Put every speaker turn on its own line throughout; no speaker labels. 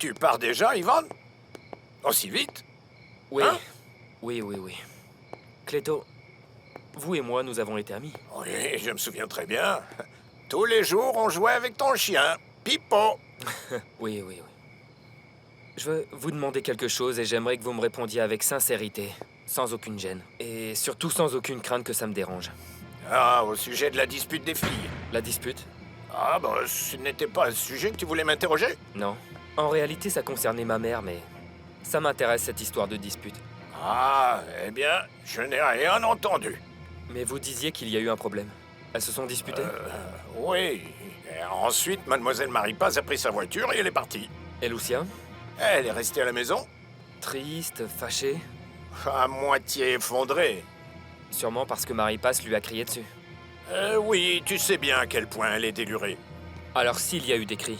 Tu pars déjà, Ivan? Aussi vite?
Oui.
Hein?
Oui. Cléto, vous et moi, nous avons été amis.
Oui, je me souviens très bien. Tous les jours, on jouait avec ton chien, Pipo.
Oui. Je veux vous demander quelque chose et j'aimerais que vous me répondiez avec sincérité, sans aucune gêne. Et surtout sans aucune crainte que ça me dérange.
Ah, au sujet de la dispute des filles.
La dispute?
Ah, bah, ce n'était pas un sujet que tu voulais m'interroger?
Non. En réalité, ça concernait ma mère, mais ça m'intéresse cette histoire de dispute.
Ah, eh bien, je n'ai rien entendu.
Mais vous disiez qu'il y a eu un problème. Elles se sont disputées?
Oui. Et ensuite, mademoiselle Marie-Paz a pris sa voiture et elle est partie.
Et Lucia?
Elle est restée à la maison,
Triste, fâchée?
à moitié effondrée.
Sûrement parce que Marie-Passe lui a crié dessus.
Oui, tu sais bien à quel point elle est délurée.
Alors s'il y a eu des cris,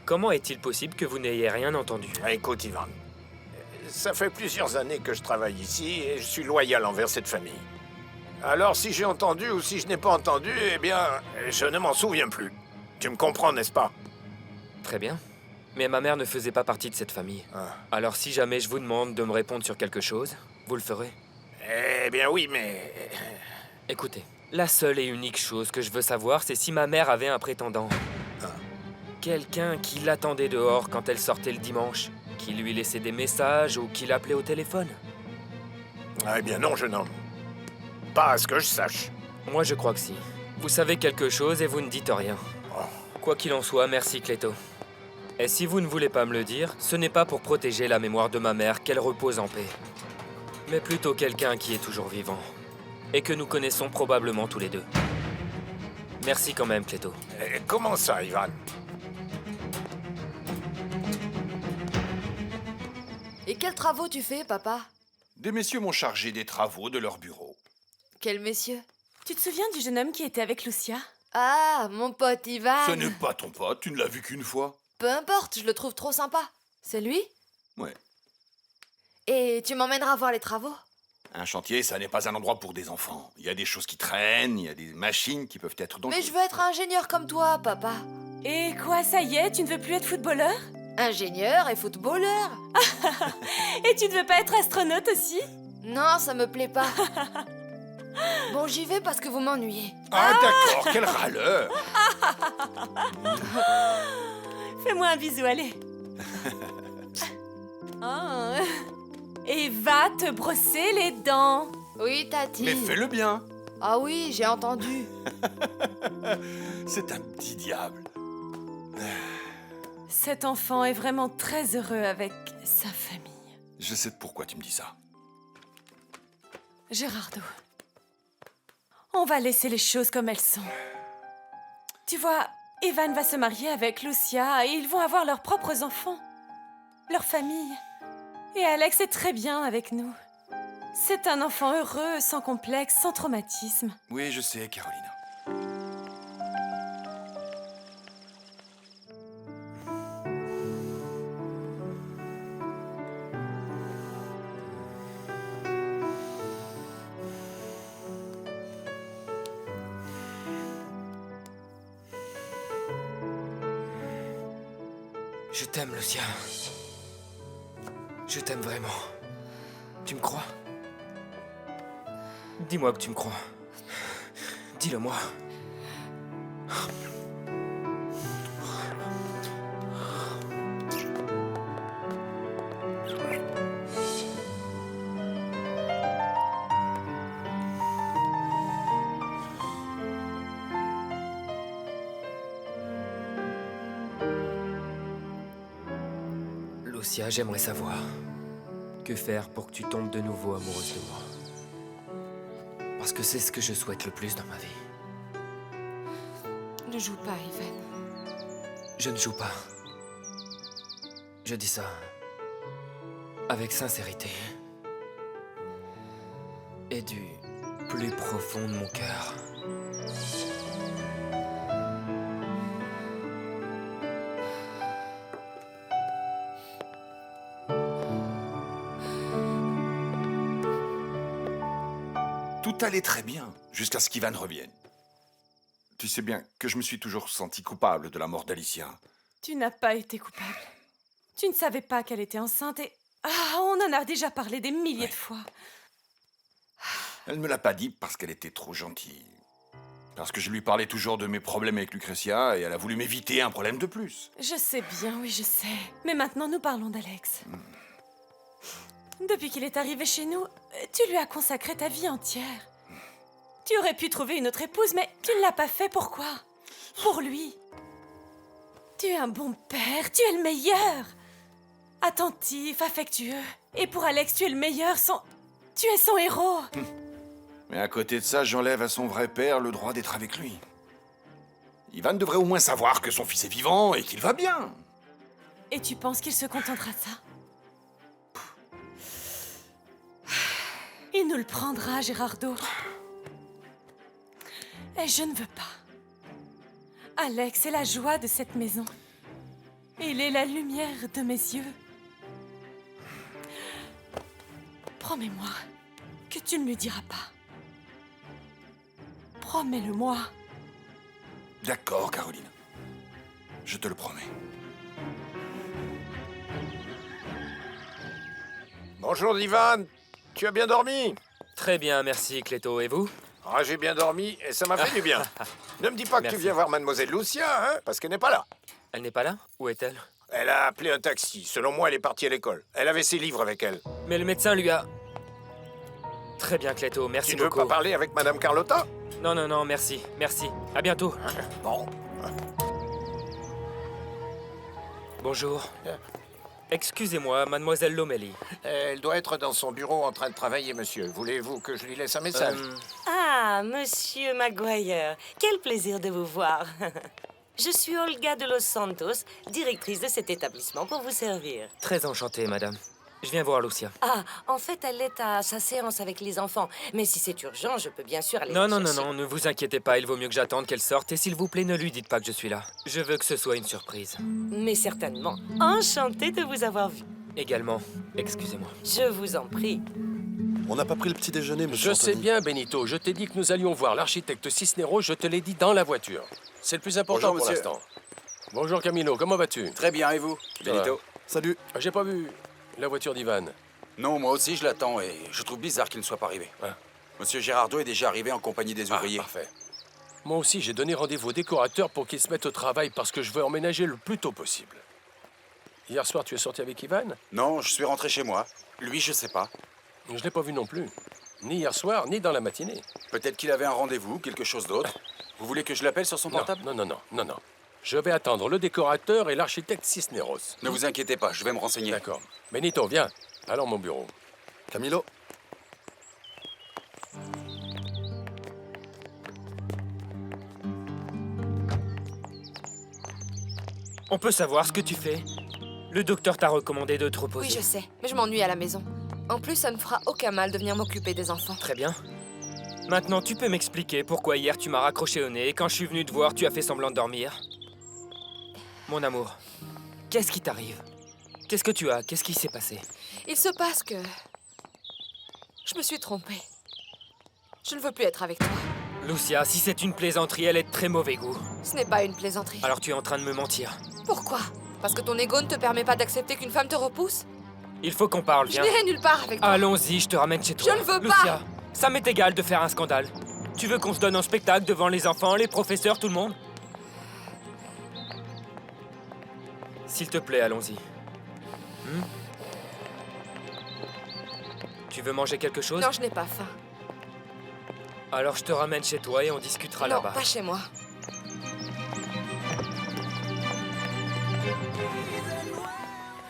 comment est-il possible que vous n'ayez rien entendu?
Écoute, Ivan, ça fait plusieurs années que je travaille ici et je suis loyal envers cette famille. Alors si j'ai entendu ou si je n'ai pas entendu, eh bien, je ne m'en souviens plus. Tu me comprends, n'est-ce pas?
Très bien. Mais ma mère ne faisait pas partie de cette famille.
Ah.
Alors si jamais je vous demande de me répondre sur quelque chose, vous le ferez?
Eh bien oui, mais...
Écoutez, la seule et unique chose que je veux savoir, c'est si ma mère avait un prétendant. Quelqu'un qui l'attendait dehors quand elle sortait le dimanche, qui lui laissait des messages ou qui l'appelait au téléphone.
Eh bien non, jeune homme. Pas à ce que je sache.
Moi, je crois que si. Vous savez quelque chose et vous ne dites rien. Quoi qu'il en soit, merci Cléto. Et si vous ne voulez pas me le dire, ce n'est pas pour protéger la mémoire de ma mère qu'elle repose en paix. Mais plutôt quelqu'un qui est toujours vivant. Et que nous connaissons probablement tous les deux. Merci quand même, Cléto.
Comment ça, Ivan?
Et quels travaux tu fais, papa?
Des messieurs m'ont chargé des travaux de leur bureau.
Quels messieurs?
Tu te souviens du jeune homme qui était avec Lucia?
Ah, mon pote Ivan.
Ce n'est pas ton pote, tu ne l'as vu qu'une fois.
Peu importe, je le trouve trop sympa. C'est lui?
Ouais.
Et tu m'emmèneras voir les travaux?
Un chantier, ça n'est pas un endroit pour des enfants. Il y a des choses qui traînent, il y a des machines qui peuvent être dangereuses.
Mais je veux être ingénieur comme toi, papa.
Et quoi, ça y est, tu ne veux plus être footballeur?
Ingénieur et footballeur?
Et tu ne veux pas être astronaute aussi?
Non, ça me plaît pas. Bon, j'y vais parce que vous m'ennuyez.
Ah d'accord, quel râleur.
Fais-moi un bisou, allez. Oh. Et va te brosser les dents.
Oui, Tati.
Mais fais-le bien.
Ah oui, j'ai entendu.
C'est un petit diable.
Cet enfant est vraiment très heureux avec sa famille.
Je sais pourquoi tu me dis ça.
Gérardo, on va laisser les choses comme elles sont. Tu vois, Evan va se marier avec Lucia et ils vont avoir leurs propres enfants, leur famille. Et Alex est très bien avec nous. C'est un enfant heureux, sans complexe, sans traumatisme.
Oui, je sais, Carolina.
Je t'aime, Lucia. Je t'aime vraiment. Tu me crois? Dis-moi que tu me crois. Dis-le-moi. Lucia, j'aimerais savoir. Que faire pour que tu tombes de nouveau amoureuse de moi? Parce que c'est ce que je souhaite le plus dans ma vie.
Ne joue pas, Ivan.
Je ne joue pas. Je dis ça avec sincérité. Et du plus profond de mon cœur.
Tout allait très bien, jusqu'à ce qu'Ivan revienne. Tu sais bien que je me suis toujours senti coupable de la mort d'Alicia.
Tu n'as pas été coupable. Tu ne savais pas qu'elle était enceinte et... Ah, on en a déjà parlé des milliers de fois.
Elle ne me l'a pas dit parce qu'elle était trop gentille. Parce que je lui parlais toujours de mes problèmes avec Lucretia et elle a voulu m'éviter un problème de plus.
Je sais bien, oui, je sais. Mais maintenant, nous parlons d'Alex. Depuis qu'il est arrivé chez nous, tu lui as consacré ta vie entière. Tu aurais pu trouver une autre épouse, mais tu ne l'as pas fait. Pourquoi? Pour lui. Tu es un bon père, tu es le meilleur. Attentif, affectueux. Et pour Alex, tu es le meilleur, tu es son héros.
Mais à côté de ça, j'enlève à son vrai père le droit d'être avec lui. Ivan devrait au moins savoir que son fils est vivant et qu'il va bien.
Et tu penses qu'il se contentera de ça? Il nous le prendra, Gérardo. Et je ne veux pas. Alex est la joie de cette maison. Il est la lumière de mes yeux. Promets-moi que tu ne lui diras pas. Promets-le-moi.
D'accord, Caroline. Je te le promets.
Bonjour, Ivan. Tu as bien dormi?
Très bien, merci, Cléto. Et vous?
Ah, j'ai bien dormi et ça m'a fait du bien. Ne me dis pas que
Merci.
tu viens voir Mademoiselle Lucia, hein, parce qu'elle n'est pas là.
Elle n'est pas là? Où est-elle?
Elle a appelé un taxi. Selon moi, elle est partie à l'école. Elle avait ses livres avec elle.
Mais le médecin lui a... Très bien, Cléto, merci
Tu ne veux
beaucoup.
pas parler avec Madame Carlotta?
Non, non, non, merci, merci. À bientôt.
Bon.
Bonjour. Excusez-moi, mademoiselle Lomelli.
Elle doit être dans son bureau en train de travailler, monsieur. Voulez-vous que je lui laisse un message?
Ah, monsieur Maguire, quel plaisir de vous voir. Je suis Olga de Los Santos, directrice de cet établissement pour vous servir.
Très enchanté, madame. Je viens voir Lucia.
Ah, en fait, elle est à sa séance avec les enfants. Mais si c'est urgent, je peux bien sûr aller
Non,
la
non, non,
chercher.
non, ne vous inquiétez pas, il vaut mieux que j'attende qu'elle sorte. Et s'il vous plaît, ne lui dites pas que je suis là. Je veux que ce soit une surprise.
Mais certainement. Enchantée de vous avoir vu.
Également, excusez-moi.
Je vous en prie.
On n'a pas pris le petit déjeuner, monsieur
Je sais
Anthony.
bien, Benito. Je t'ai dit que nous allions voir l'architecte Cisneros. Je te l'ai dit dans la voiture. C'est le plus important
Bonjour,
pour
monsieur.
l'instant. Bonjour, Camilo. Comment vas-tu?
Très bien, et vous, Benito?
Salut.
J'ai pas vu la voiture d'Ivan.
Non, moi aussi je l'attends et je trouve bizarre qu'il ne soit pas arrivé.
Ah.
Monsieur Gérardo est déjà arrivé en compagnie des ouvriers.
Parfait. Moi aussi, j'ai donné rendez-vous au décorateur pour qu'il se mette au travail parce que je veux emménager le plus tôt possible. Hier soir, tu es sorti avec Ivan?
Non, je suis rentré chez moi. Lui, je sais pas.
Je l'ai pas vu non plus. Ni hier soir, ni dans la matinée.
Peut-être qu'il avait un rendez-vous, quelque chose d'autre. Vous voulez que je l'appelle sur son
Non,
portable?
non, non, non, non, non. Je vais attendre le décorateur et l'architecte Cisneros.
Ne vous inquiétez pas, je vais me renseigner.
D'accord. Benito, viens. Allons à mon bureau.
Camilo.
On peut savoir ce que tu fais? Le docteur t'a recommandé de te reposer.
Oui, je sais, mais je m'ennuie à la maison. En plus, ça ne fera aucun mal de venir m'occuper des enfants.
Très bien. Maintenant, tu peux m'expliquer pourquoi hier tu m'as raccroché au nez et quand je suis venu te voir, tu as fait semblant de dormir? Mon amour, qu'est-ce qui t'arrive? Qu'est-ce que tu as? Qu'est-ce qui s'est passé?
Il se passe que... je me suis trompée. Je ne veux plus être avec toi.
Lucia, si c'est une plaisanterie, elle est de très mauvais goût.
Ce n'est pas une plaisanterie.
Alors tu es en train de me mentir.
Pourquoi? Parce que ton ego ne te permet pas d'accepter qu'une femme te repousse?
Il faut qu'on parle,
Je
viens.
n'irai nulle part avec toi.
Allons-y, je te ramène chez toi.
Je ne veux pas.
Lucia, ça m'est égal de faire un scandale. Tu veux qu'on se donne en spectacle devant les enfants, les professeurs, tout le monde? S'il te plaît, allons-y. Tu veux manger quelque chose?
Non, je n'ai pas faim.
Alors je te ramène chez toi et on discutera
Non,
là-bas.
pas chez moi.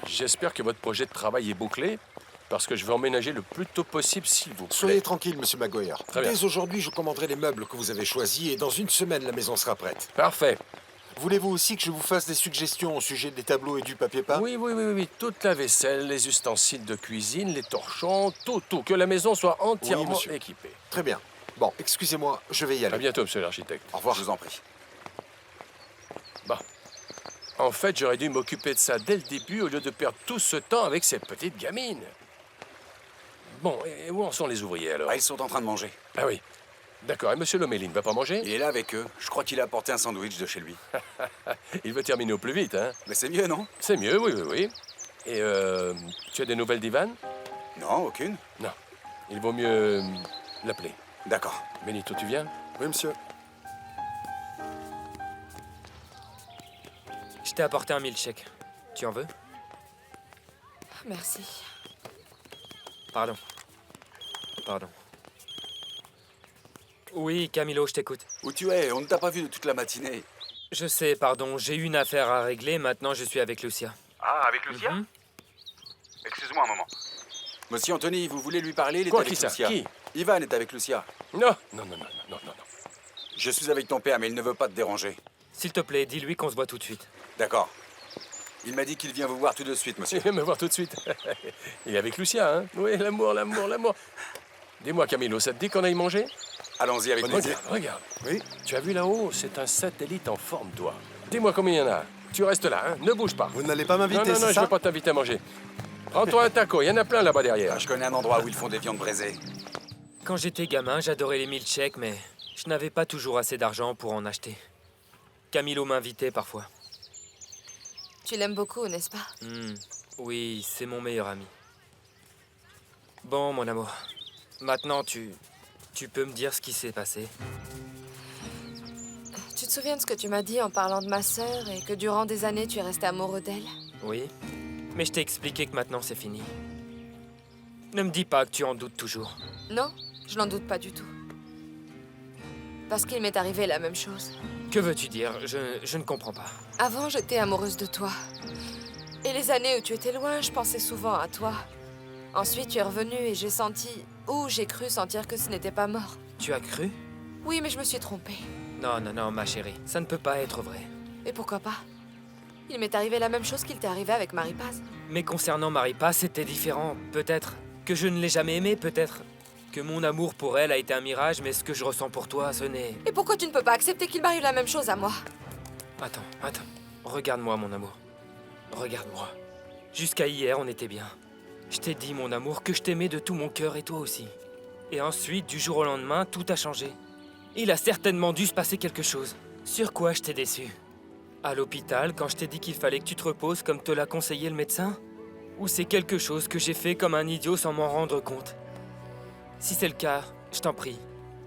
J'espère que votre projet de travail est bouclé, parce que je veux emménager le plus tôt possible, s'il vous plaît.
Soyez tranquille, monsieur Maguire.
Très bien.
Dès aujourd'hui, je commanderai les meubles que vous avez choisis et dans une semaine, la maison sera prête.
Parfait.
Voulez-vous aussi que je vous fasse des suggestions au sujet des tableaux et du papier peint?
Oui, oui, oui, oui, oui. Toute la vaisselle, les ustensiles de cuisine, les torchons, tout. Que la maison soit entièrement
monsieur.
équipée.
Très bien. Bon, excusez-moi, je vais y
À
aller.
bientôt, monsieur l'architecte.
Au revoir, je vous en prie.
En fait, j'aurais dû m'occuper de ça dès le début au lieu de perdre tout ce temps avec cette petite gamine. Bon, et où en sont les ouvriers alors?
Ah, ils sont en train de manger.
Ah oui. D'accord. Et monsieur Lomelli ne va pas manger?
Il est là avec eux. Je crois qu'il a apporté un sandwich de chez lui.
Il veut terminer au plus vite, hein?
Mais c'est mieux, non?
C'est mieux, oui, oui, oui. Et tu as des nouvelles d'Ivan?
Non, aucune.
Non. Il vaut mieux l'appeler.
D'accord.
Benito, tu viens?
Oui, monsieur.
Je t'ai apporté un milkshake. Tu en veux?
Merci.
Pardon. Pardon. Oui, Camilo, je t'écoute.
Où tu es? On ne t'a pas vu de toute la matinée.
Je sais, pardon, j'ai eu une affaire à régler, maintenant je suis avec Lucia.
Ah, avec Lucia?
Mhm.
Excuse-moi un moment. Monsieur Anthony, vous voulez lui parler? Il est
Quoi,
avec
qui ça?
Lucia.
Qui?
Ivan est avec Lucia.
Non, non, non, non, non, non, non.
Je suis avec ton père, mais il ne veut pas te déranger.
S'il te plaît, dis-lui qu'on se voit tout de suite.
D'accord. Il m'a dit qu'il vient vous voir tout de suite, monsieur.
Il vient me voir tout de suite. Il est avec Lucia, hein? Oui, l'amour, l'amour, l'amour. Dis-moi, Camilo, ça te dit qu'on aille manger?
Allons-y avec plaisir.
Regarde, regarde.
Oui.
Tu as vu là-haut? C'est un satellite en forme, toi. Dis-moi combien il y en a. Tu restes là, hein? Ne bouge pas.
Vous n'allez pas
Non,
m'inviter,
non, non,
c'est
je
ça?
veux pas t'inviter à manger. Prends-toi un taco, il y en a plein là-bas derrière.
Ah, je connais un endroit où ils font des viandes braisées.
Quand j'étais gamin, j'adorais les milkshakes, mais je n'avais pas toujours assez d'argent pour en acheter. Camilo m'invitait parfois.
Tu l'aimes beaucoup, n'est-ce pas?
Oui, c'est mon meilleur ami. Bon, mon amour. Maintenant, tu peux me dire ce qui s'est passé?
Tu te souviens de ce que tu m'as dit en parlant de ma sœur et que durant des années, tu es resté amoureux d'elle?
Oui, mais je t'ai expliqué que maintenant c'est fini. Ne me dis pas que tu en doutes toujours.
Non, je n'en doute pas du tout. Parce qu'il m'est arrivé la même chose.
Que veux-tu dire? Je ne comprends pas.
Avant, j'étais amoureuse de toi. Et les années où tu étais loin, je pensais souvent à toi. Ensuite, tu es revenu et j'ai senti, ou j'ai cru sentir que ce n'était pas mort.
Tu as cru?
Oui, mais je me suis trompée.
Non, non, non, ma chérie. Ça ne peut pas être vrai.
Et pourquoi pas? Il m'est arrivé la même chose qu'il t'est arrivé avec Marie-Paz.
Mais concernant Marie-Paz, c'était différent. Peut-être que je ne l'ai jamais aimée, peut-être que mon amour pour elle a été un mirage, mais ce que je ressens pour toi, ce n'est...
Et pourquoi tu ne peux pas accepter qu'il m'arrive la même chose à moi?
Attends. Regarde-moi, mon amour. Regarde-moi. Jusqu'à hier, on était bien. Je t'ai dit, mon amour, que je t'aimais de tout mon cœur et toi aussi. Et ensuite, du jour au lendemain, tout a changé. Il a certainement dû se passer quelque chose. Sur quoi je t'ai déçu? À l'hôpital, quand je t'ai dit qu'il fallait que tu te reposes comme te l'a conseillé le médecin? Ou c'est quelque chose que j'ai fait comme un idiot sans m'en rendre compte? Si c'est le cas, je t'en prie.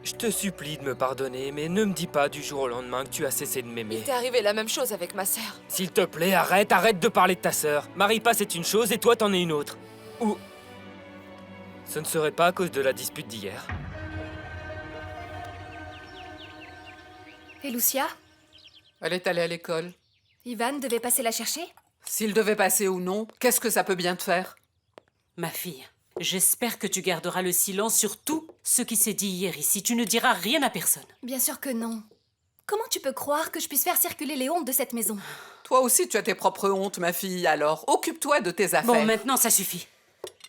Je te supplie de me pardonner, mais ne me dis pas du jour au lendemain que tu as cessé de m'aimer.
Il t'est arrivé la même chose avec ma sœur.
S'il te plaît, arrête de parler de ta sœur. Marie-Paz est une chose et toi t'en es une autre. Ou... Ce ne serait pas à cause de la dispute d'hier.
Et Lucia?
Elle est allée à l'école.
Ivan devait passer la chercher?
S'il devait passer ou non, qu'est-ce que ça peut bien te faire?
Ma fille, j'espère que tu garderas le silence sur tout ce qui s'est dit hier ici. Tu ne diras rien à personne.
Bien sûr que non. Comment tu peux croire que je puisse faire circuler les hontes de cette maison?
Toi aussi, tu as tes propres hontes, ma fille, alors occupe-toi de tes affaires.
Bon, maintenant, ça suffit.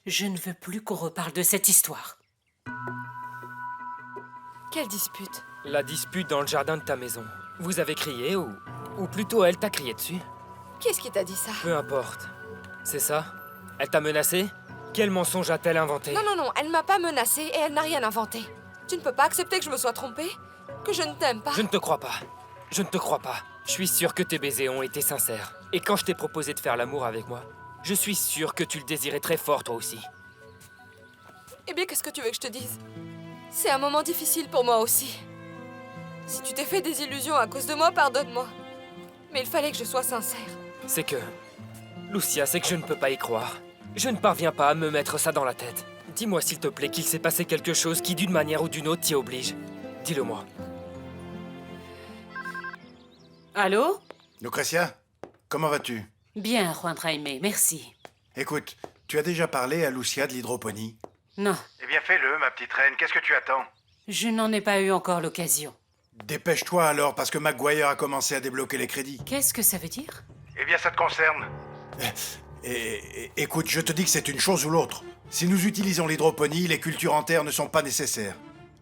Je ne veux plus qu'on reparle de cette histoire.
Quelle dispute?
La dispute dans le jardin de ta maison. Vous avez crié ou plutôt elle t'a crié dessus?
Qu'est-ce qui t'a dit ça?
Peu importe. C'est ça? Elle t'a menacé? Quel mensonge a-t-elle inventé?
Non, elle ne m'a pas menacée et elle n'a rien inventé. Tu ne peux pas accepter que je me sois trompée? Que je ne t'aime pas?
Je ne te crois pas. Je ne te crois pas. Je suis sûr que tes baisers ont été sincères. Et quand je t'ai proposé de faire l'amour avec moi, je suis sûr que tu le désirais très fort toi aussi.
Eh bien, qu'est-ce que tu veux que je te dise? C'est un moment difficile pour moi aussi. Si tu t'es fait des illusions à cause de moi, pardonne-moi. Mais il fallait que je sois sincère.
C'est que... Lucia, c'est que je ne peux pas y croire. Je ne parviens pas à me mettre ça dans la tête. Dis-moi s'il te plaît qu'il s'est passé quelque chose qui d'une manière ou d'une autre t'y oblige. Dis-le-moi.
Allô?
Lucrecia, comment vas-tu?
Bien, Juan Jaime, merci.
Écoute, tu as déjà parlé à Lucia de l'hydroponie?
Non,
Eh bien fais-le, ma petite reine, qu'est-ce que tu attends?
je n'en ai pas eu encore l'occasion.
Dépêche-toi alors, parce que Maguire a commencé à débloquer les crédits.
Qu'est-ce que ça veut dire?
Eh bien ça te concerne. Écoute, je te dis que c'est une chose ou l'autre. Si nous utilisons l'hydroponie, les cultures en terre ne sont pas nécessaires.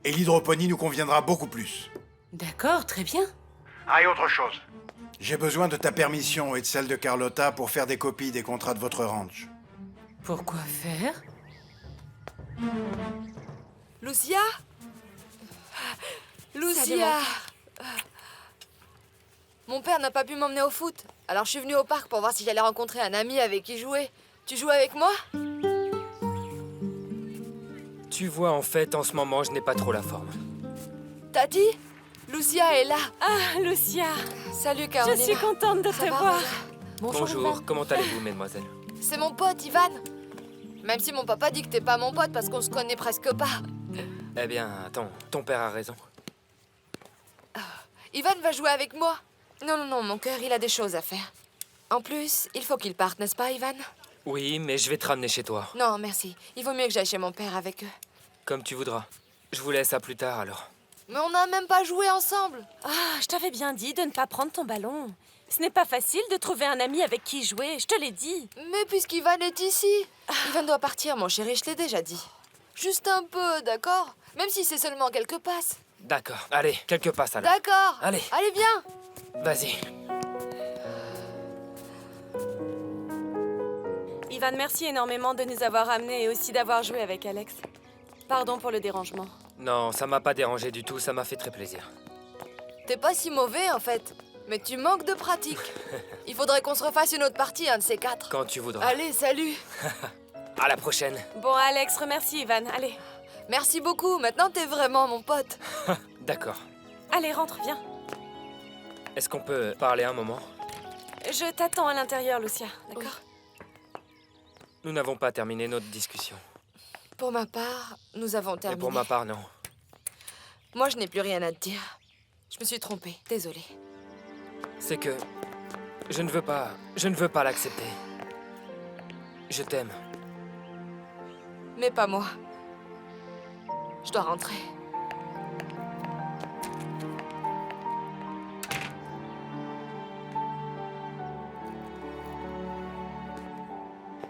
Et l'hydroponie nous conviendra beaucoup plus.
D'accord, très bien.
Ah, et autre chose. J'ai besoin de ta permission et de celle de Carlotta pour faire des copies des contrats de votre ranch.
Pourquoi faire?
Lucia?
Salut,
Lucia! Mon père n'a pas pu m'emmener au foot. Alors je suis venue au parc pour voir si j'allais rencontrer un ami avec qui jouer. Tu joues avec moi?
Tu vois, en fait, en ce moment, je n'ai pas trop la forme.
T'as dit? Lucia est là.
Ah, Lucia.
Salut, Caroline.
Je suis contente de te voir.
Bonjour, comment allez-vous, mesdemoiselles?
C'est mon pote, Ivan. Même si mon papa dit que t'es pas mon pote parce qu'on se connaît presque pas.
Eh bien, attends, ton père a raison.
Ivan va jouer avec moi. Non, mon cœur, il a des choses à faire. En plus, il faut qu'il parte, n'est-ce pas, Ivan?
Oui, mais je vais te ramener chez toi.
Non, merci. Il vaut mieux que j'aille chez mon père avec eux.
Comme tu voudras. Je vous laisse à plus tard, alors.
Mais on n'a même pas joué ensemble.
Ah, je t'avais bien dit de ne pas prendre ton ballon. Ce n'est pas facile de trouver un ami avec qui jouer, je te l'ai dit.
Mais puisqu'Ivan est ici, Ivan doit partir, mon chéri, je l'ai déjà dit. Juste un peu, d'accord? Même si c'est seulement quelques passes.
D'accord. Allez, quelques passes, alors.
D'accord.
Allez.
Allez, viens.
Vas-y.
Ivan, merci énormément de nous avoir amenés et aussi d'avoir joué avec Alex. Pardon pour le dérangement.
Non, ça m'a pas dérangé du tout, ça m'a fait très plaisir.
T'es pas si mauvais, en fait. Mais tu manques de pratique. Il faudrait qu'on se refasse une autre partie, un de ces quatre.
Quand tu voudras.
Allez, salut.
À la prochaine.
Bon, Alex, remercie Ivan. Allez.
Merci beaucoup. Maintenant, t'es vraiment mon pote.
D'accord.
Allez, rentre, viens.
Est-ce qu'on peut parler un moment?
Je t'attends à l'intérieur, Lucia, d'accord?
Nous n'avons pas terminé notre discussion.
Pour ma part, nous avons terminé.
Et pour ma part, non.
Moi, je n'ai plus rien à te dire. Je me suis trompée. Désolée.
C'est que... Je ne veux pas l'accepter. Je t'aime.
Mais pas moi. Je dois rentrer.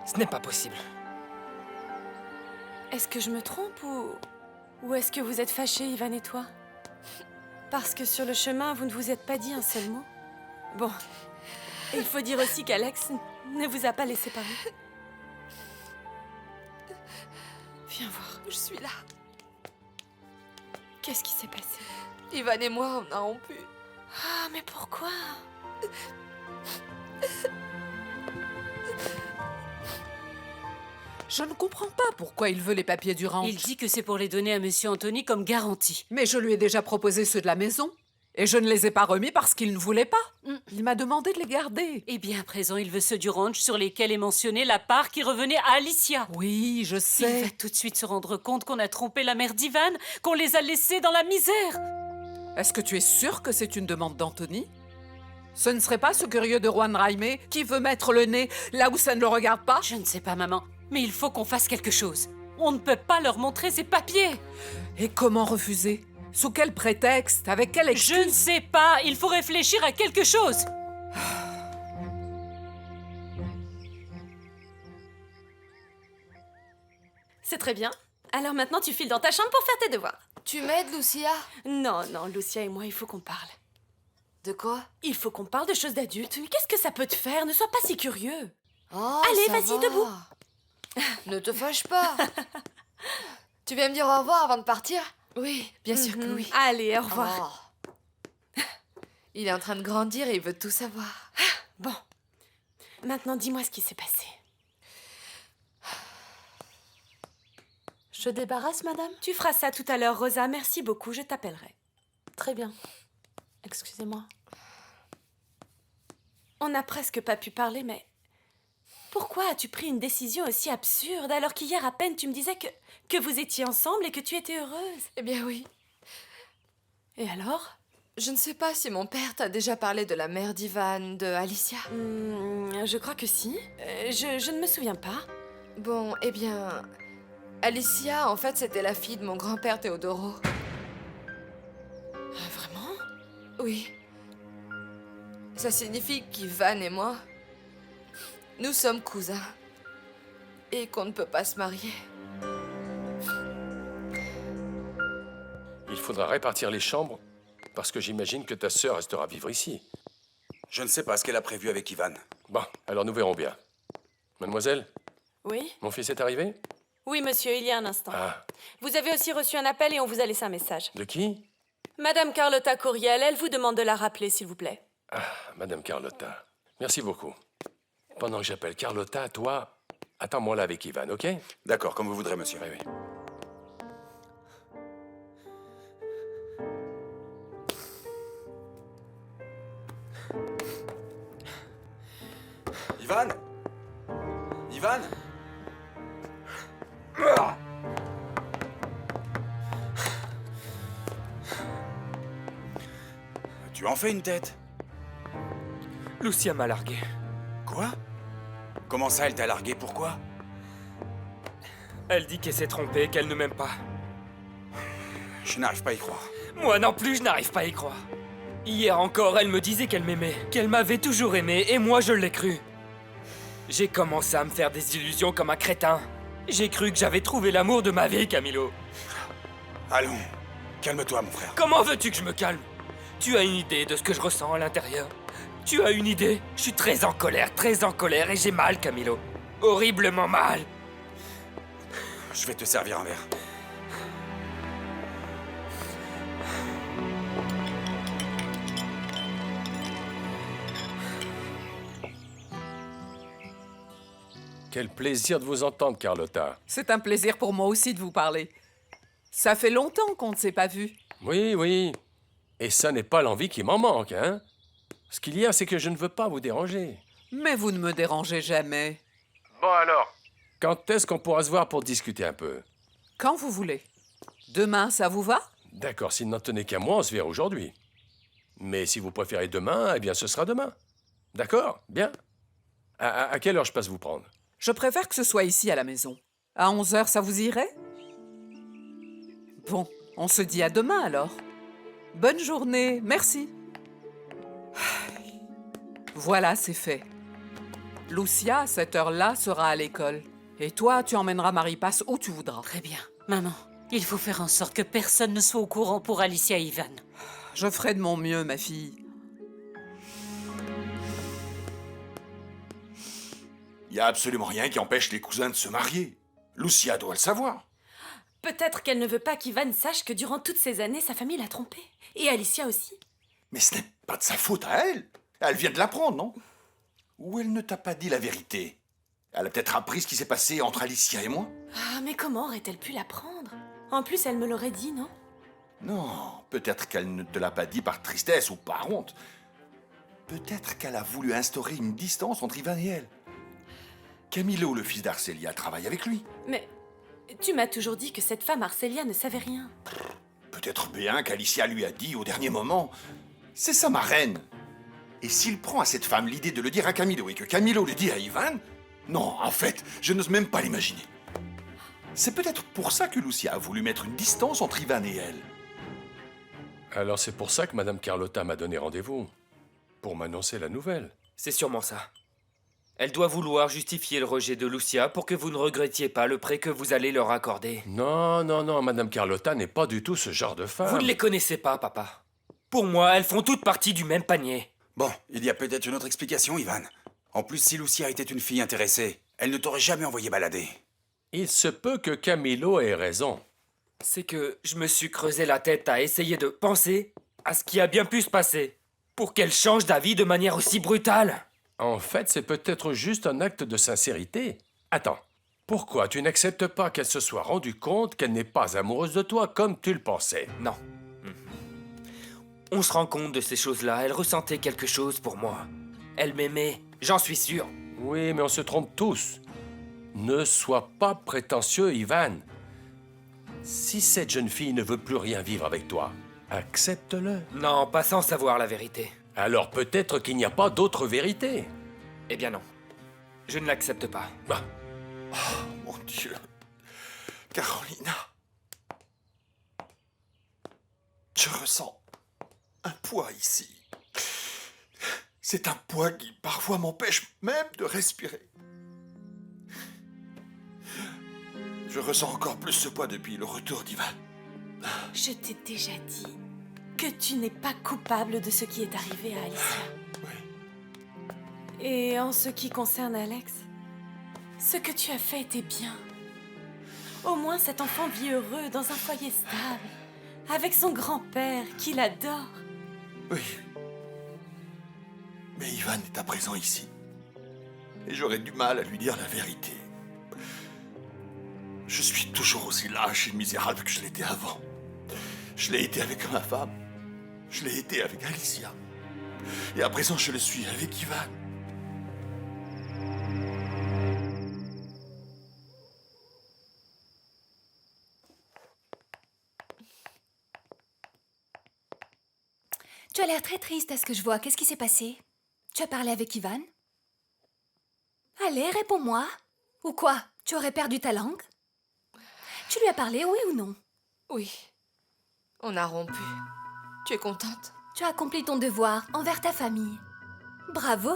Ce n'est pas possible.
Est-ce que je me trompe ou est-ce que vous êtes fâchés, Ivan et toi? Parce que sur le chemin, vous ne vous êtes pas dit un seul mot. Bon, et il faut dire aussi qu'Alex ne vous a pas laissé parler. Viens voir.
Je suis là.
Qu'est-ce qui s'est passé?
Ivan et moi, on a rompu.
Ah, mais pourquoi?
Je ne comprends pas pourquoi il veut les papiers du ranch.
Il dit que c'est pour les donner à Monsieur Anthony comme garantie.
Mais je lui ai déjà proposé ceux de la maison. Et je ne les ai pas remis parce qu'il ne voulait pas. Il m'a demandé de les garder.
Et bien à présent, il veut ceux du ranch sur lesquels est mentionnée la part qui revenait à Alicia.
Oui, je sais.
Il va tout de suite se rendre compte qu'on a trompé la mère d'Ivan, qu'on les a laissés dans la misère.
Est-ce que tu es sûr que c'est une demande d'Anthony? Ce ne serait pas ce curieux de Juan Raimé qui veut mettre le nez là où ça ne le regarde pas?
Je ne sais pas, maman, mais il faut qu'on fasse quelque chose. On ne peut pas leur montrer ces papiers.
Et comment refuser? Sous quel prétexte? Avec quelle excuse?
Je ne sais pas. Il faut réfléchir à quelque chose.
C'est très bien. Alors maintenant, tu files dans ta chambre pour faire tes devoirs.
Tu m'aides, Lucia?
Non, Lucia et moi, il faut qu'on parle.
De quoi?
Il faut qu'on parle de choses d'adultes. Qu'est-ce que ça peut te faire? Ne sois pas si curieux.
Oh,
allez,
ça
vas-y,
va.
debout.
Ne te fâche pas. Tu viens me dire au revoir avant de partir? Oui, bien sûr que oui.
Allez, au revoir.
Oh. Il est en train de grandir et il veut tout savoir.
Bon. Maintenant, dis-moi ce qui s'est passé.
Je débarrasse, madame?
Tu feras ça tout à l'heure, Rosa. Merci beaucoup, je t'appellerai.
Très bien. Excusez-moi.
On n'a presque pas pu parler, mais... Pourquoi as-tu pris une décision aussi absurde alors qu'hier à peine tu me disais que vous étiez ensemble et que tu étais heureuse?
Eh bien oui.
Et alors?
Je ne sais pas si mon père t'a déjà parlé de la mère d'Ivan, de Alicia.
Je crois que si. Je ne me souviens pas.
Bon, eh bien... Alicia, en fait, c'était la fille de mon grand-père Teodoro.
Vraiment?
Oui. Ça signifie qu'Ivan et moi, nous sommes cousins. Et qu'on ne peut pas se marier.
Il faudra répartir les chambres, parce que j'imagine que ta sœur restera vivre ici.
Je ne sais pas ce qu'elle a prévu avec Ivan.
Bon, alors nous verrons bien. Mademoiselle,
Oui?
mon fils est arrivé?
Oui, monsieur, il y a un instant.
Ah,
Vous avez aussi reçu un appel et on vous a laissé un message.
de qui?
Madame Carlotta Courriel, elle vous demande de la rappeler, s'il vous plaît.
Ah, Madame Carlotta. Merci beaucoup. Pendant que j'appelle Carlotta, toi, Attends-moi là avec Ivan, ok?
D'accord, comme vous voudrez, monsieur.
Oui, oui.
Ivan? Ivan? Tu en fais une tête?
Lucia m'a largué.
Quoi? Comment ça, elle t'a largué? Pourquoi?
Elle dit qu'elle s'est trompée, qu'elle ne m'aime pas.
Je n'arrive pas à y croire.
Moi non plus, je n'arrive pas à y croire. Hier encore, elle me disait qu'elle m'aimait, qu'elle m'avait toujours aimé, et moi je l'ai cru. J'ai commencé à me faire des illusions comme un crétin. J'ai cru que j'avais trouvé l'amour de ma vie, Camilo.
Allons, calme-toi, mon frère.
Comment veux-tu que je me calme? Tu as une idée de ce que je ressens à l'intérieur? Tu as une idée? Je suis très en colère, et j'ai mal, Camilo. Horriblement mal.
Je vais te servir un verre.
Quel plaisir de vous entendre, Carlotta.
C'est un plaisir pour moi aussi de vous parler. Ça fait longtemps qu'on ne s'est pas vus.
Oui, oui. Et ça n'est pas l'envie qui m'en manque, hein? Ce qu'il y a, c'est que je ne veux pas vous déranger.
Mais vous ne me dérangez jamais.
Bon alors, quand est-ce qu'on pourra se voir pour discuter un peu?
Quand vous voulez. Demain, ça vous va?
D'accord, s'il n'en tenait qu'à moi, on se verra aujourd'hui. Mais si vous préférez demain, eh bien ce sera demain. D'accord? Bien. À quelle heure je passe vous prendre?
Je préfère que ce soit ici à la maison. À 11h, ça vous irait? Bon, on se dit à demain alors. Bonne journée, merci. Voilà, c'est fait. Lucia, à cette heure-là, sera à l'école. Et toi, tu emmèneras Marie-Passe où tu voudras.
Très bien. Maman, il faut faire en sorte que personne ne soit au courant pour Alicia et Ivan.
Je ferai de mon mieux, ma fille.
Il n'y a absolument rien qui empêche les cousins de se marier. Lucia doit le savoir.
Peut-être qu'elle ne veut pas qu'Ivan sache que durant toutes ces années, sa famille l'a trompée. Et Alicia aussi.
Mais ce n'est pas de sa faute à elle. Elle vient de l'apprendre, non? Ou elle ne t'a pas dit la vérité? Elle a peut-être appris ce qui s'est passé entre Alicia et moi?
Ah, mais comment aurait-elle pu l'apprendre? En plus, elle me l'aurait dit, non?
Non, peut-être qu'elle ne te l'a pas dit par tristesse ou par honte. Peut-être qu'elle a voulu instaurer une distance entre Ivan et elle. Camilo, le fils d'Arcelia, travaille avec lui.
Mais tu m'as toujours dit que cette femme Arcelia ne savait rien.
Peut-être bien qu'Alicia lui a dit au dernier moment. C'est sa marraine. Et s'il prend à cette femme l'idée de le dire à Camilo et que Camilo le dit à Ivan... Non, en fait, je n'ose même pas l'imaginer. C'est peut-être pour ça que Lucia a voulu mettre une distance entre Ivan et elle.
Alors c'est pour ça que Madame Carlotta m'a donné rendez-vous. Pour m'annoncer la nouvelle.
C'est sûrement ça. Elle doit vouloir justifier le rejet de Lucia pour que vous ne regrettiez pas le prêt que vous allez leur accorder.
Non, non, non, Madame Carlotta n'est pas du tout ce genre de femme.
Vous ne les connaissez pas, papa. Pour moi, elles font toutes partie du même panier.
Bon, il y a peut-être une autre explication, Ivan. En plus, si Lucia était une fille intéressée, elle ne t'aurait jamais envoyé balader.
Il se peut que Camilo ait raison.
C'est que je me suis creusé la tête à essayer de penser à ce qui a bien pu se passer pour qu'elle change d'avis de manière aussi brutale.
En fait, c'est peut-être juste un acte de sincérité. Attends, pourquoi tu n'acceptes pas qu'elle se soit rendue compte qu'elle n'est pas amoureuse de toi comme tu le pensais?
Non. On se rend compte de ces choses-là. Elle ressentait quelque chose pour moi. Elle m'aimait, j'en suis sûr.
Oui, mais on se trompe tous. Ne sois pas prétentieux, Ivan. Si cette jeune fille ne veut plus rien vivre avec toi, accepte-le.
Non, pas sans savoir la vérité.
Alors peut-être qu'il n'y a pas d'autre vérité.
Eh bien non. Je ne l'accepte pas.
Bah.
Oh, mon Dieu. Carolina. Je ressens un poids ici. C'est un poids qui parfois m'empêche même de respirer. Je ressens encore plus ce poids depuis le retour d'Ivan.
Je t'ai déjà dit que tu n'es pas coupable de ce qui est arrivé à Alicia.
Oui.
Et en ce qui concerne Alex, ce que tu as fait était bien. Au moins cet enfant vit heureux dans un foyer stable, avec son grand-père qu'il adore.
Oui. Mais Ivan est à présent ici. Et j'aurais du mal à lui dire la vérité. Je suis toujours aussi lâche et misérable que je l'étais avant. Je l'ai été avec ma femme. Je l'ai été avec Alicia. Et à présent, je le suis avec Ivan.
Tu as l'air très triste à ce que je vois. Qu'est-ce qui s'est passé? Tu as parlé avec Ivan? Allez, réponds-moi. Ou quoi? Tu aurais perdu ta langue? Tu lui as parlé, oui ou non?
Oui. On a rompu. Tu es contente?
Tu as accompli ton devoir envers ta famille. Bravo!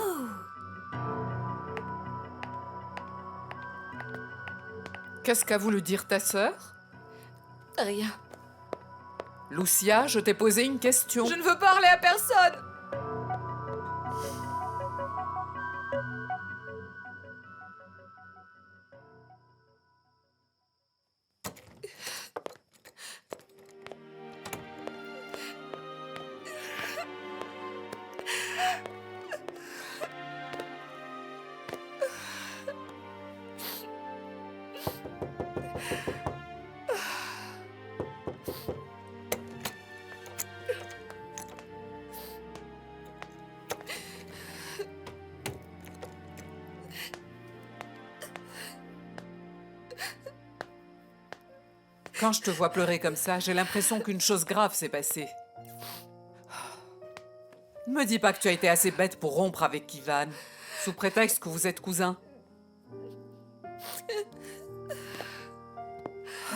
Qu'est-ce qu'a voulu dire ta sœur?
Rien.
Lucia, je t'ai posé une question.
Je ne veux parler à personne!
Quand je te vois pleurer comme ça, j'ai l'impression qu'une chose grave s'est passée. Ne me dis pas que tu as été assez bête pour rompre avec Ivan, sous prétexte que vous êtes cousins.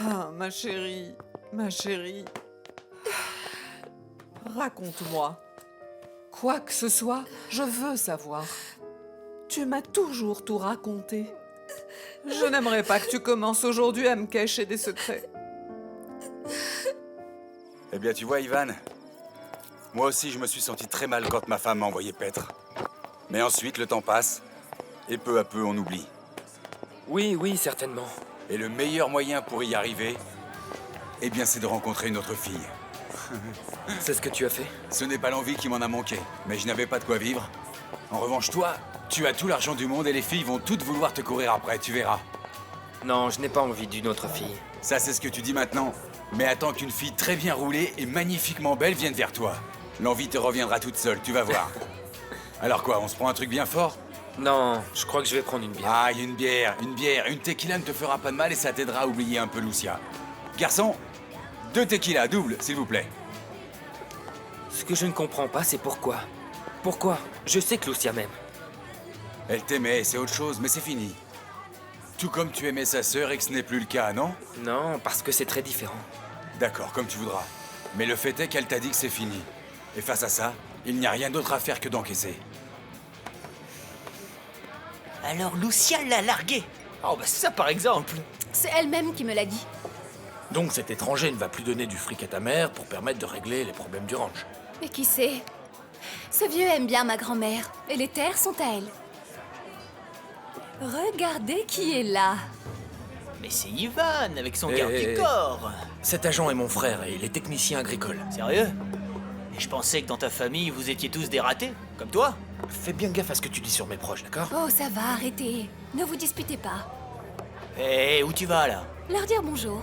Ah, ma chérie, ma chérie. Raconte-moi. Quoi que ce soit, je veux savoir. Tu m'as toujours tout raconté. Je n'aimerais pas que tu commences aujourd'hui à me cacher des secrets.
Eh bien, tu vois, Ivan, moi aussi, je me suis senti très mal quand ma femme m'a envoyé paître. Mais ensuite, le temps passe, et peu à peu, on oublie.
Oui, oui, certainement.
Et le meilleur moyen pour y arriver, eh bien, c'est de rencontrer une autre fille.
C'est ce que tu as fait?
Ce n'est pas l'envie qui m'en a manqué, mais je n'avais pas de quoi vivre. En revanche, toi, tu as tout l'argent du monde et les filles vont toutes vouloir te courir après, tu verras.
Non, je n'ai pas envie d'une autre fille.
Ça, c'est ce que tu dis maintenant. Mais attends qu'une fille très bien roulée et magnifiquement belle vienne vers toi. L'envie te reviendra toute seule, tu vas voir. Alors quoi, on se prend un truc bien fort?
Non, je crois que je vais prendre une bière.
Ah, une bière. Une tequila ne te fera pas de mal et ça t'aidera à oublier un peu Lucia. Garçon, 2 tequilas, double, s'il vous plaît.
Ce que je ne comprends pas, c'est pourquoi. Pourquoi? Je sais que Lucia m'aime.
Elle t'aimait, c'est autre chose, mais c'est fini. Tout comme tu aimais sa sœur et que ce n'est plus le cas, non?
Non, parce que c'est très différent.
D'accord, comme tu voudras. Mais le fait est qu'elle t'a dit que c'est fini. Et face à ça, il n'y a rien d'autre à faire que d'encaisser.
Alors Lucia l'a largué. Oh bah ça par exemple.
C'est elle-même qui me l'a dit.
Donc cet étranger ne va plus donner du fric à ta mère pour permettre de régler les problèmes du ranch.
Mais qui sait? Ce vieux aime bien ma grand-mère, et les terres sont à elle. Regardez qui est là.
Mais c'est Ivan avec son garde du corps.
Cet agent est mon frère et il est technicien agricole.
Sérieux? Et je pensais que dans ta famille, vous étiez tous des ratés, comme toi.
Fais bien gaffe à ce que tu dis sur mes proches, d'accord?
Oh, ça va, arrêtez. Ne vous disputez pas.
Hé, où tu vas là?
Leur dire bonjour.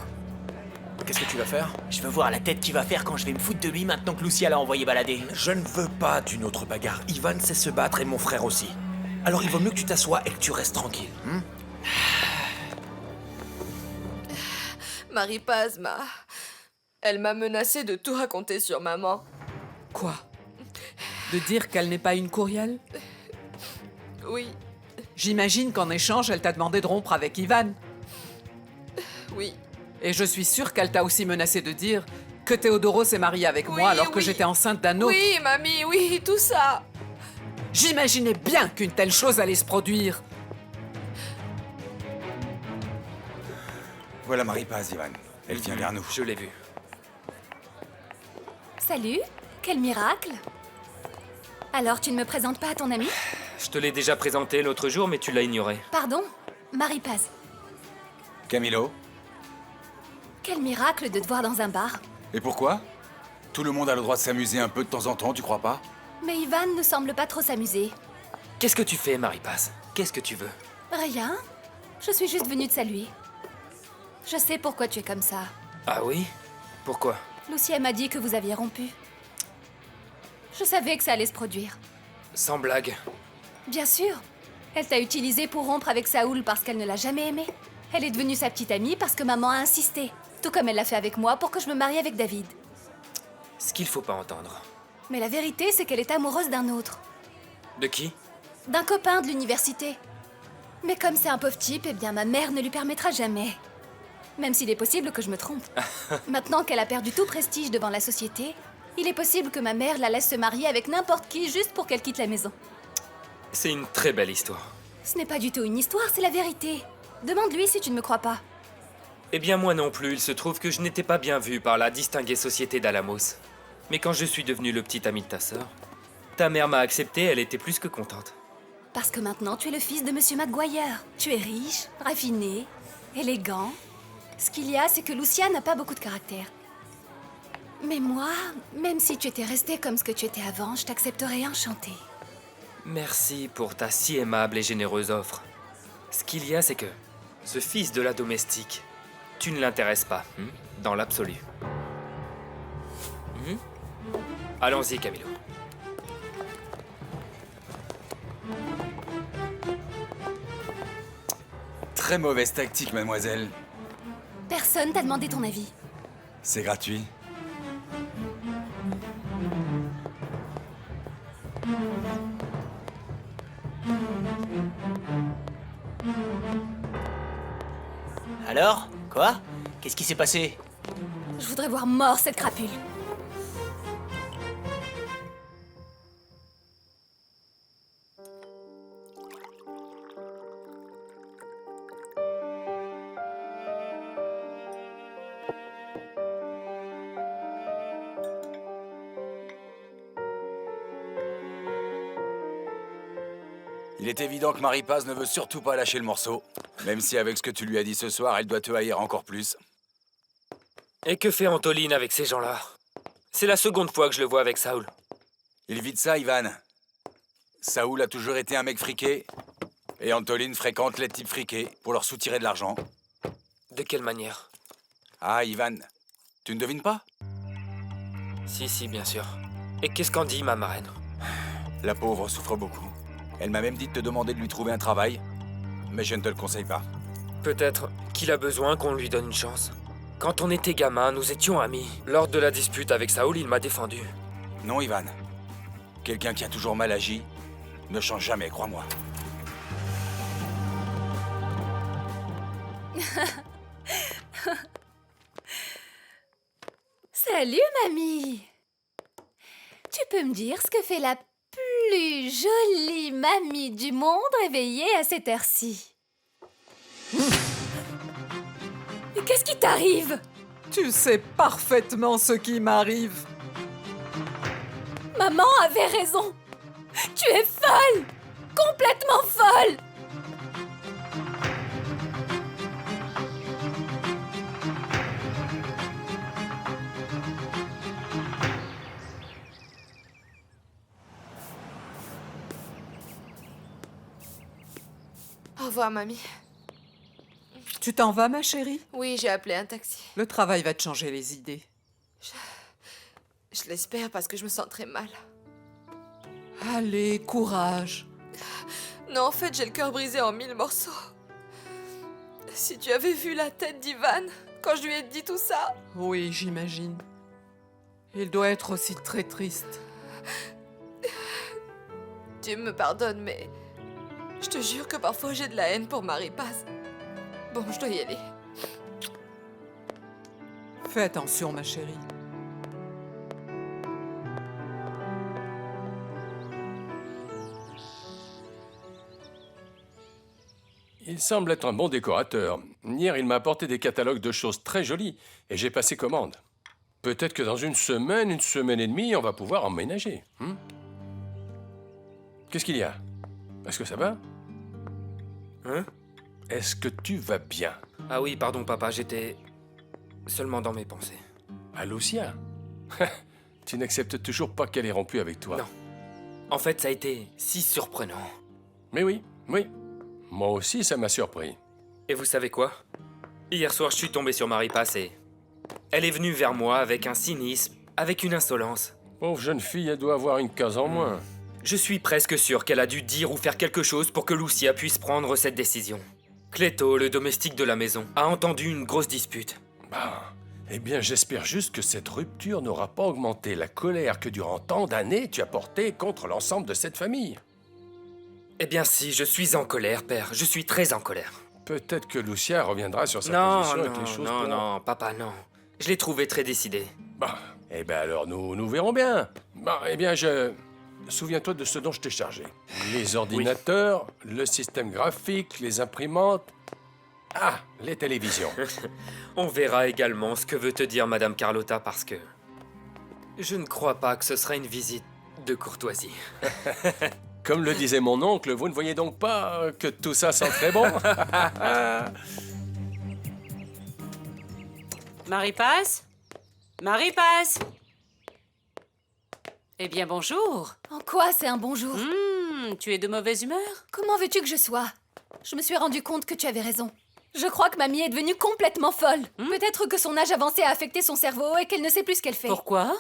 Qu'est-ce que tu vas faire?
Je veux voir la tête qu'il va faire quand je vais me foutre de lui maintenant que Lucia l'a envoyé balader.
Je ne veux pas d'une autre bagarre. Ivan sait se battre et mon frère aussi. Alors il vaut mieux que tu t'assoies et que tu restes tranquille.
Marie-Paz m'a... Elle m'a menacé de tout raconter sur maman.
Quoi? De dire qu'elle n'est pas une courriel?
Oui.
J'imagine qu'en échange, elle t'a demandé de rompre avec Ivan.
Oui.
Et je suis sûre qu'elle t'a aussi menacé de dire que Théodoro s'est marié avec moi alors que j'étais enceinte d'un autre.
Oui, mamie, oui, tout ça.
J'imaginais bien qu'une telle chose allait se produire.
Voilà Marie-Paz, Ivan. Elle vient vers nous.
Je l'ai vue.
Salut, quel miracle. Alors, tu ne me présentes pas à ton ami?
Je te l'ai déjà présenté l'autre jour, mais tu l'as ignoré.
Pardon, Marie-Paz.
Camilo?
Quel miracle de te voir dans un bar.
Et pourquoi? Tout le monde a le droit de s'amuser un peu de temps en temps, tu crois pas?
Mais Ivan ne semble pas trop s'amuser.
Qu'est-ce que tu fais, Marie-Paz? Qu'est-ce que tu veux?
Rien. Je suis juste venue te saluer. Je sais pourquoi tu es comme ça.
Ah oui? Pourquoi?
Lucia m'a dit que vous aviez rompu. Je savais que ça allait se produire.
Sans blague.
Bien sûr. Elle t'a utilisé pour rompre avec Saoul parce qu'elle ne l'a jamais aimé. Elle est devenue sa petite amie parce que maman a insisté. Tout comme elle l'a fait avec moi pour que je me marie avec David.
Ce qu'il faut pas entendre.
Mais la vérité, c'est qu'elle est amoureuse d'un autre.
De qui?
D'un copain de l'université. Mais comme c'est un pauvre type, eh bien ma mère ne lui permettra jamais. Même s'il est possible que je me trompe. Maintenant qu'elle a perdu tout prestige devant la société, il est possible que ma mère la laisse se marier avec n'importe qui juste pour qu'elle quitte la maison.
C'est une très belle histoire.
Ce n'est pas du tout une histoire, c'est la vérité. Demande-lui si tu ne me crois pas.
Eh bien moi non plus, il se trouve que je n'étais pas bien vu par la distinguée société d'Alamos. Mais quand je suis devenu le petit ami de ta sœur, ta mère m'a accepté, elle était plus que contente.
Parce que maintenant tu es le fils de Monsieur Maguire. Tu es riche, raffiné, élégant. Ce qu'il y a, c'est que Lucia n'a pas beaucoup de caractère. Mais moi, même si tu étais resté comme ce que tu étais avant, je t'accepterais enchantée.
Merci pour ta si aimable et généreuse offre. Ce qu'il y a, c'est que ce fils de la domestique, tu ne l'intéresses pas, dans l'absolu. Allons-y, Camilo.
Très mauvaise tactique, mademoiselle.
Personne t'a demandé ton avis.
C'est gratuit.
Alors? Quoi? Qu'est-ce qui s'est passé?
Je voudrais voir mort cette crapule.
Il est évident que Marie-Paz ne veut surtout pas lâcher le morceau. Même si avec ce que tu lui as dit ce soir, elle doit te haïr encore plus.
Et que fait Antoline avec ces gens-là? C'est la seconde fois que je le vois avec Saoul.
Il vit de ça, Ivan. Saoul a toujours été un mec friqué. Et Antoline fréquente les types friqués pour leur soutirer de l'argent.
De quelle manière?
Ah, Ivan, tu ne devines pas?
Si, bien sûr. Et qu'est-ce qu'en dit ma marraine?
La pauvre souffre beaucoup. Elle m'a même dit de te demander de lui trouver un travail. Mais je ne te le conseille pas.
Peut-être qu'il a besoin qu'on lui donne une chance. Quand on était gamin, nous étions amis. Lors de la dispute avec Saoul, il m'a défendu.
Non, Ivan. Quelqu'un qui a toujours mal agi ne change jamais, crois-moi.
Salut, mamie. Tu peux me dire ce que fait la plus jolie mamie du monde réveillée à cette heure-ci? Mais qu'est-ce qui t'arrive?
Tu sais parfaitement ce qui m'arrive.
Maman avait raison. Tu es folle. Complètement folle.
Au revoir, mamie.
Tu t'en vas, ma chérie?
Oui, j'ai appelé un taxi.
Le travail va te changer les idées.
Je l'espère parce que je me sens très mal.
Allez, courage.
Non, en fait, j'ai le cœur brisé en 1000 morceaux. Si tu avais vu la tête d'Ivan quand je lui ai dit tout ça.
Oui, j'imagine. Il doit être aussi très triste.
Dieu me pardonne, mais je te jure que parfois j'ai de la haine pour Marie-Paz. Bon, je dois y aller.
Fais attention, ma chérie.
Il semble être un bon décorateur. Hier, il m'a apporté des catalogues de choses très jolies et j'ai passé commande. Peut-être que dans une semaine et demie, on va pouvoir emménager. Qu'est-ce qu'il y a? Est-ce que ça va?
Hein?
Est-ce que tu vas bien?
Ah oui, pardon, papa, j'étais seulement dans mes pensées.
Ah, Lucia? Tu n'acceptes toujours pas qu'elle ait rompu avec toi?
Non. En fait, ça a été si surprenant.
Mais oui. Moi aussi, ça m'a surpris.
Et vous savez quoi? Hier soir, je suis tombé sur Marie Passé. Elle est venue vers moi avec un cynisme, avec une insolence.
Pauvre jeune fille, elle doit avoir une case en moins.
Je suis presque sûr qu'elle a dû dire ou faire quelque chose pour que Lucia puisse prendre cette décision. Cléto, le domestique de la maison, a entendu une grosse dispute.
Bah, eh bien, j'espère juste que cette rupture n'aura pas augmenté la colère que durant tant d'années tu as portée contre l'ensemble de cette famille.
Eh bien si, je suis en colère, père. Je suis très en colère.
Peut-être que Lucia reviendra sur sa position et que les choses pourront-
Non, papa, non. Je l'ai trouvé très décidé.
Bah, eh bien alors nous verrons bien. Bah, eh bien Souviens-toi de ce dont je t'ai chargé. Les ordinateurs, le système graphique, les imprimantes... Ah, les télévisions.
On verra également ce que veut te dire Madame Carlotta parce que... Je ne crois pas que ce sera une visite de courtoisie.
Comme le disait mon oncle, vous ne voyez donc pas que tout ça sent très bon?
Marie passe? Marie passe? Eh bien, bonjour.
En quoi c'est un bonjour?
Tu es de mauvaise humeur?
Comment veux-tu que je sois? Je me suis rendu compte que tu avais raison. Je crois que mamie est devenue complètement folle. Peut-être que son âge avancé a affecté son cerveau et qu'elle ne sait plus ce qu'elle fait.
Pourquoi?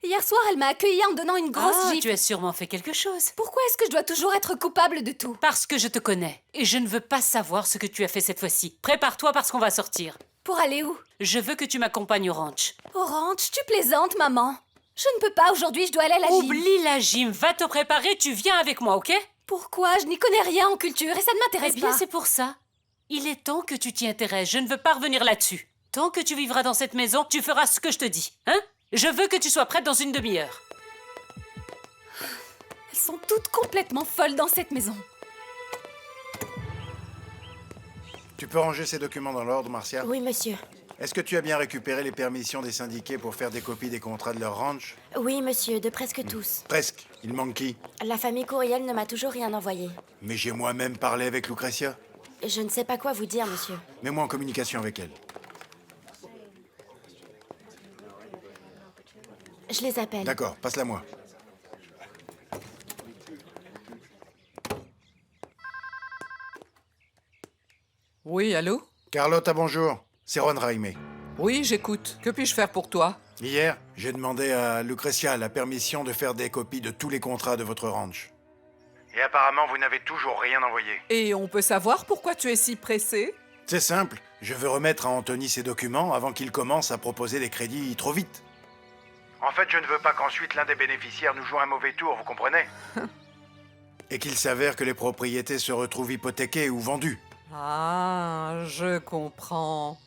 Hier soir, elle m'a accueillie en me donnant une grosse gifle.
Tu as sûrement fait quelque chose.
Pourquoi est-ce que je dois toujours être coupable de tout?
Parce que je te connais. Et je ne veux pas savoir ce que tu as fait cette fois-ci. Prépare-toi parce qu'on va sortir.
Pour aller où?
Je veux que tu m'accompagnes au ranch.
Au ranch? Tu plaisantes, maman. Je ne peux pas aujourd'hui, je dois aller à la gym.
Oublie la gym, va te préparer, tu viens avec moi, ok?
Pourquoi? Je n'y connais rien en culture et ça ne m'intéresse
Eh bien,
pas.
c'est pour ça. Il est temps que tu t'y intéresses, je ne veux pas revenir là-dessus. Tant que tu vivras dans cette maison, tu feras ce que je te dis, hein? Je veux que tu sois prête dans une demi-heure.
Elles sont toutes complètement folles dans cette maison.
Tu peux ranger ces documents dans l'ordre, Marcia?
Oui, monsieur.
Est-ce que tu as bien récupéré les permissions des syndiqués pour faire des copies des contrats de leur ranch?
Oui, monsieur, de presque tous.
Presque. Il manque qui?
La famille Courriel ne m'a toujours rien envoyé.
Mais j'ai moi-même parlé avec Lucretia.
Je ne sais pas quoi vous dire, monsieur.
Mets-moi en communication avec elle.
Je les appelle.
D'accord, passe-la moi.
Oui, allô?
Carlotta, bonjour. C'est Ron Raime.
Oui, j'écoute. Que puis-je faire pour toi?
Hier, j'ai demandé à Lucretia la permission de faire des copies de tous les contrats de votre ranch. Et apparemment, vous n'avez toujours rien envoyé.
Et on peut savoir pourquoi tu es si pressé?
C'est simple. Je veux remettre à Anthony ses documents avant qu'il commence à proposer des crédits trop vite. En fait, je ne veux pas qu'ensuite l'un des bénéficiaires nous joue un mauvais tour, vous comprenez? Et qu'il s'avère que les propriétés se retrouvent hypothéquées ou vendues.
Ah, je comprends.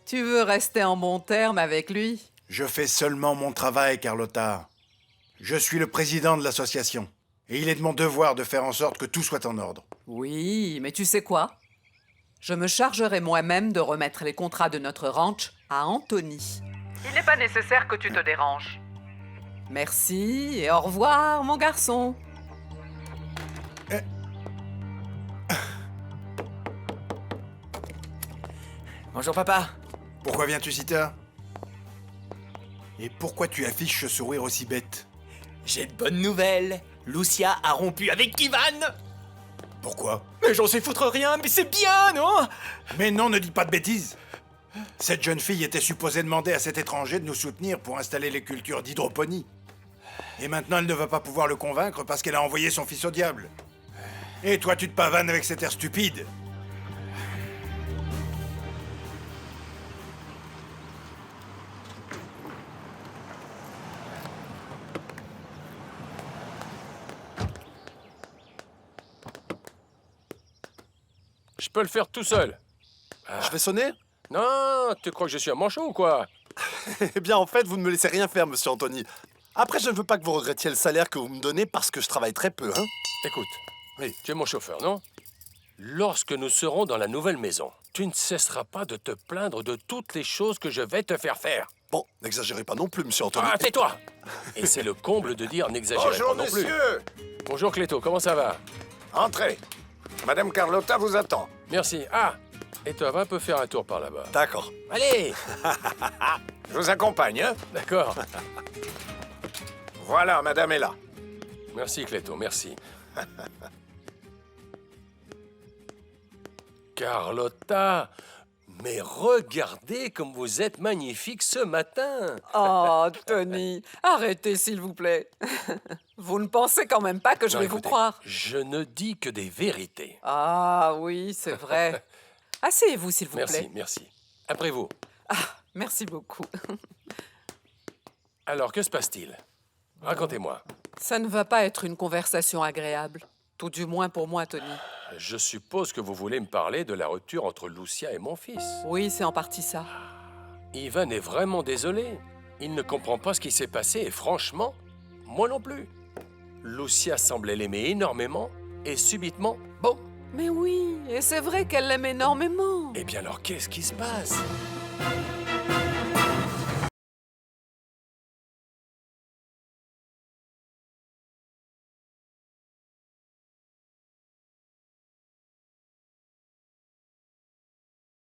Tu veux rester en bon terme avec lui?
Je fais seulement mon travail, Carlotta. Je suis le président de l'association. Et il est de mon devoir de faire en sorte que tout soit en ordre.
Oui, mais tu sais quoi? Je me chargerai moi-même de remettre les contrats de notre ranch à Anthony. Il n'est pas nécessaire que tu te déranges. Merci et au revoir, mon garçon.
Bonjour, papa.
Pourquoi viens-tu si tard? Et pourquoi tu affiches ce sourire aussi bête?
J'ai de bonnes nouvelles. Lucia a rompu avec Ivan.
Pourquoi?
Mais j'en sais foutre rien, mais c'est bien, non?
Mais non, ne dis pas de bêtises. Cette jeune fille était supposée demander à cet étranger de nous soutenir pour installer les cultures d'hydroponie. Et maintenant, elle ne va pas pouvoir le convaincre parce qu'elle a envoyé son fils au diable. Et toi, tu te pavanes avec cet air stupide.
Je peux le faire tout seul.
Je vais sonner?
Non, tu crois que je suis un manchot ou quoi?
Eh bien, en fait, vous ne me laissez rien faire, monsieur Anthony. Après, je ne veux pas que vous regrettiez le salaire que vous me donnez parce que je travaille très peu, hein?
Écoute, oui, tu es mon chauffeur, non? Lorsque nous serons dans la nouvelle maison, tu ne cesseras pas de te plaindre de toutes les choses que je vais te faire faire.
Bon, n'exagérez pas non plus, monsieur Anthony.
Ah, tais-toi! Et c'est le comble de dire n'exagérez pas
Bonjour,
non plus.
monsieur.
Bonjour, Cléto, comment ça va?
Entrez. Madame Carlotta vous attend.
Merci. Ah! Et toi, va un peu faire un tour par là-bas.
D'accord.
Allez!
Je vous accompagne, hein?
D'accord.
Voilà, madame est là.
Merci, Cléto, merci. Carlotta, Mais regardez comme vous êtes magnifique ce matin.
Oh, Tony, arrêtez s'il vous plaît. Vous ne pensez quand même pas que je
Non,
vais
écoutez,
vous croire?
Je ne dis que des vérités.
Ah oui, c'est vrai. Asseyez-vous s'il vous
Merci,
plaît.
merci. Après vous.
Merci beaucoup.
Alors, que se passe-t-il? Racontez-moi.
Ça ne va pas être une conversation agréable. Tout du moins pour moi, Tony.
Je suppose que vous voulez me parler de la rupture entre Lucia et mon fils.
Oui, c'est en partie ça.
Ivan est vraiment désolé. Il ne comprend pas ce qui s'est passé et franchement, moi non plus. Lucia semblait l'aimer énormément et subitement, bon.
Mais oui, et c'est vrai qu'elle l'aime énormément.
Eh bien alors, qu'est-ce qui se passe?